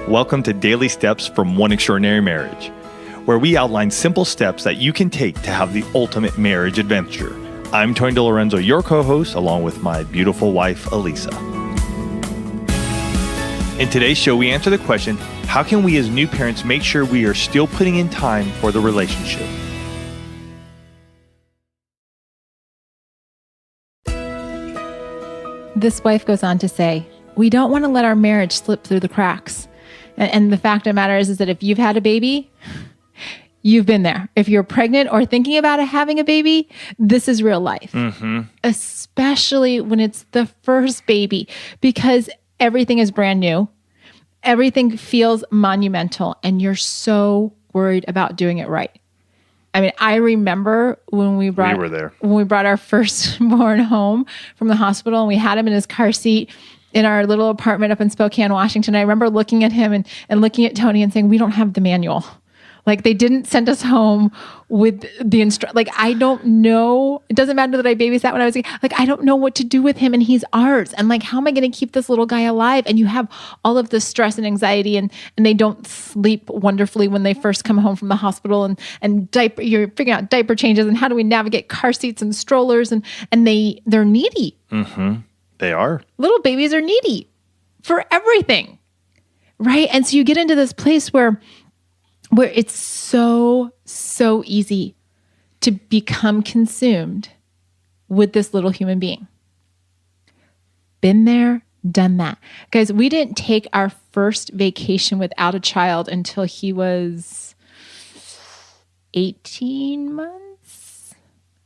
Welcome to Daily Steps from One Extraordinary Marriage, where we outline simple steps that you can take to have the ultimate marriage adventure. I'm Tony DeLorenzo, your co-host, along with my beautiful wife, Elisa. In today's show, we answer the question, how can we as new parents make sure we are still putting in time for the relationship? This wife goes on to say, we don't want to let our marriage slip through the cracks. And the fact of the matter is that if you've had a baby, you've been there. If you're pregnant or thinking about having a baby, this is real life. Especially when it's the first baby, because everything is brand new. Everything feels monumental, and you're so worried about doing it right. I mean, I remember when we brought our firstborn home from the hospital, and we had him in his car seat in our little apartment up in Spokane, Washington. I remember looking at him and looking at Tony and saying, we don't have the manual. Like, they didn't send us home with the like, I don't know. It doesn't matter that I babysat when I was like, I don't know what to do with him, and he's ours. And like, how am I going to keep this little guy alive? And you have all of the stress and anxiety, and they don't sleep wonderfully when they first come home from the hospital, and you're figuring out diaper changes and how do we navigate car seats and strollers, and they're needy. They are. Little babies are needy for everything, right? And so you get into this place where it's so easy to become consumed with this little human being. Been there, done that. Guys, we didn't take our first vacation without a child until he was 18 months.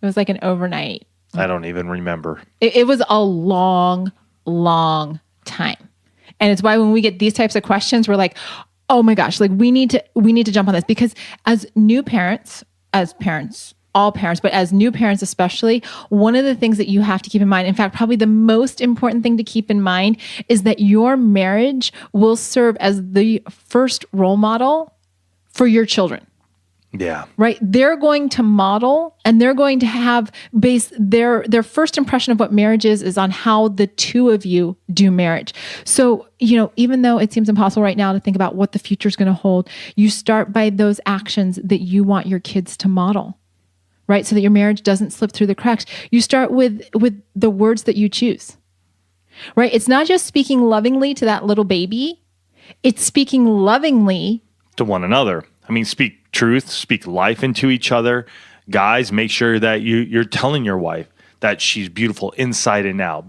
It was like an overnight. I don't even remember. It was a long time. And it's why when we get these types of questions, we're like, oh my gosh, like we need to jump on this, because as new parents, all parents, but as new parents especially, one of the things that you have to keep in mind, in fact, probably the most important thing to keep in mind, is that your marriage will serve as the first role model for your children. Yeah. Right. They're going to model, and they're going to have base their first impression of what marriage is on how the two of you do marriage. So, even though it seems impossible right now to think about what the future is going to hold, you start by those actions that you want your kids to model, right? So that your marriage doesn't slip through the cracks. You start with the words that you choose, right? It's not just speaking lovingly to that little baby. It's speaking lovingly to one another. I mean, speak truth, speak life into each other. Guys, make sure that you're telling your wife that she's beautiful inside and out.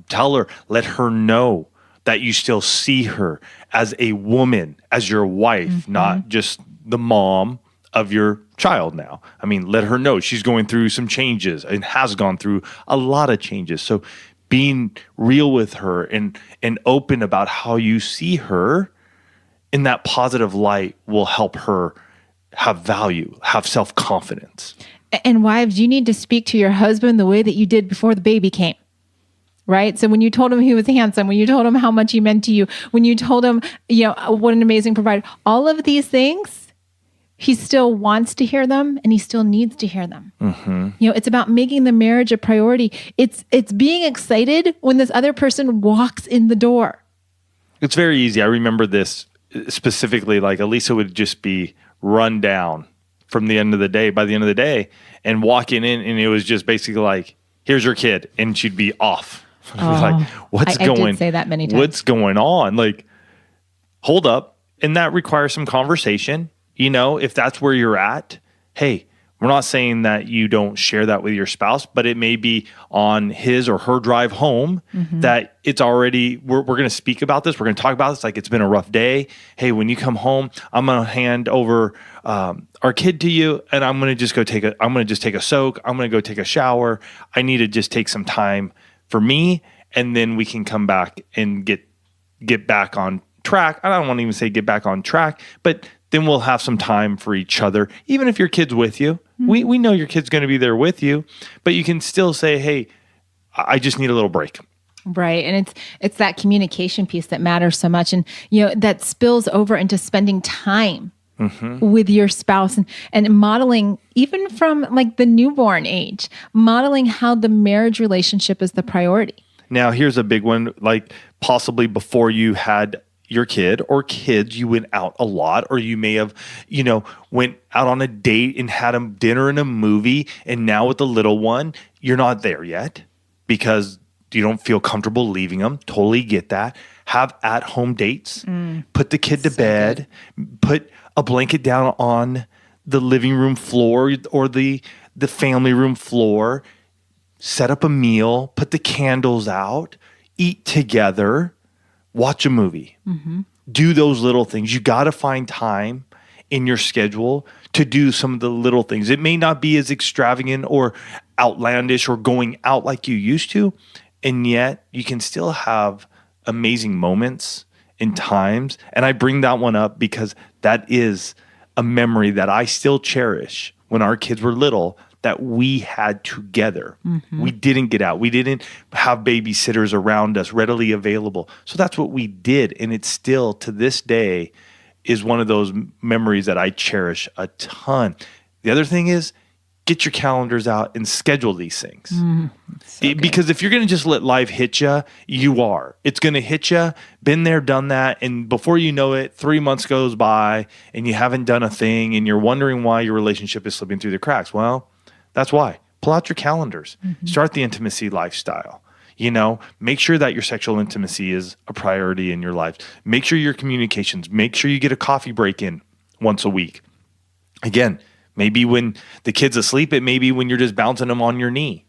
Let her know that you still see her as a woman, as your wife, not just the mom of your child now. I mean, let her know she's going through some changes and has gone through a lot of changes. So being real with her and open about how you see her in that positive light will help her have value, have self-confidence. And wives, you need to speak to your husband the way that you did before the baby came, right? So when you told him he was handsome, when you told him how much he meant to you, when you told him, what an amazing provider, all of these things, he still wants to hear them, and he still needs to hear them. It's about making the marriage a priority. It's being excited when this other person walks in the door. It's very easy. I remember this specifically, like Elisa would just be run down by the end of the day, and walking in, and it was just basically like, here's your kid, and she'd be off. Like, I did say that many times. What's going on? Like, hold up. And that requires some conversation. If that's where you're at, hey, we're not saying that you don't share that with your spouse, but it may be on his or her drive home that it's already, we're going to speak about this. We're going to talk about this. Like, it's been a rough day. Hey, when you come home, I'm going to hand over our kid to you, and I'm going to just take a soak. I'm going to go take a shower. I need to just take some time for me, and then we can come back and get back on track. I don't want to even say get back on track, but then we'll have some time for each other, even if your kid's with you. We know your kid's going to be there with you, but you can still say, hey, I just need a little break. Right. And it's that communication piece that matters so much. And, that spills over into spending time with your spouse, and modeling, even from like the newborn age, modeling how the marriage relationship is the priority. Now, here's a big one, like possibly before you had your kid or kids, you went out a lot, or you may have, went out on a date and had a dinner and a movie. And now with the little one, you're not there yet because you don't feel comfortable leaving them. Totally get that. Have at-home dates. Put the kid to bed. Put a blanket down on the living room floor or the family room floor. Set up a meal. Put the candles out. Eat together. Watch a movie. Do those little things. You got to find time in your schedule to do some of the little things. It may not be as extravagant or outlandish or going out like you used to, and yet you can still have amazing moments and times. And I bring that one up because that is a memory that I still cherish when our kids were little, that we had together. We didn't get out. We didn't have babysitters around us readily available. So that's what we did. And it's still, to this day, is one of those memories that I cherish a ton. The other thing is, get your calendars out and schedule these things. Because if you're going to just let life hit you, you are. It's going to hit you. Been there, done that. And before you know it, 3 months goes by and you haven't done a thing and you're wondering why your relationship is slipping through the cracks. Well, that's why. Pull out your calendars. Start the intimacy lifestyle. Make sure that your sexual intimacy is a priority in your life. Make sure your communications. Make sure you get a coffee break in once a week. Again, maybe when the kid's asleep, it may be when you're just bouncing them on your knee.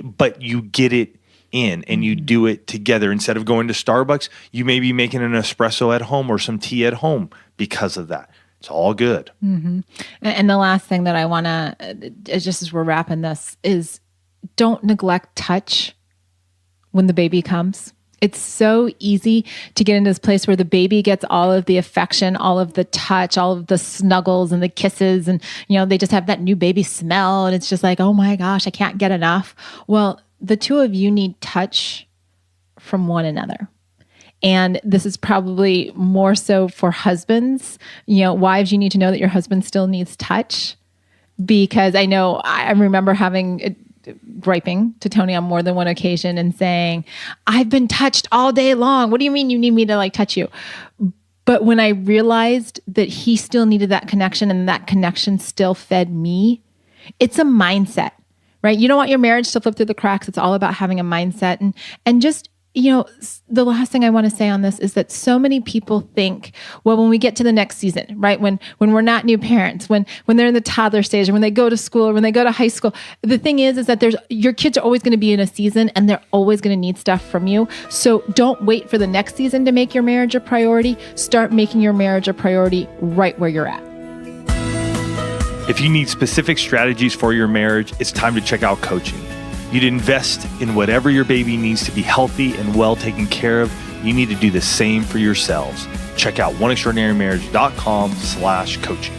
But you get it in and you do it together. Instead of going to Starbucks, you may be making an espresso at home or some tea at home because of that. It's all good. And the last thing that I want to, just as we're wrapping this, is don't neglect touch when the baby comes. It's so easy to get into this place where the baby gets all of the affection, all of the touch, all of the snuggles and the kisses. And, they just have that new baby smell. And it's just like, oh my gosh, I can't get enough. Well, the two of you need touch from one another. And this is probably more so for husbands. Wives, you need to know that your husband still needs touch, because I know I remember griping to Tony on more than one occasion and saying, I've been touched all day long. What do you mean you need me to touch you? But when I realized that he still needed that connection and that connection still fed me, it's a mindset, right? You don't want your marriage to flip through the cracks. It's all about having a mindset and just, the last thing I want to say on this is that so many people think, well, when we get to the next season, right? When we're not new parents, when they're in the toddler stage, or when they go to school, or when they go to high school, the thing is that your kids are always going to be in a season and they're always going to need stuff from you. So don't wait for the next season to make your marriage a priority. Start making your marriage a priority right where you're at. If you need specific strategies for your marriage, it's time to check out coaching. You'd invest in whatever your baby needs to be healthy and well taken care of. You need to do the same for yourselves. Check out oneextraordinarymarriage.com/coaching.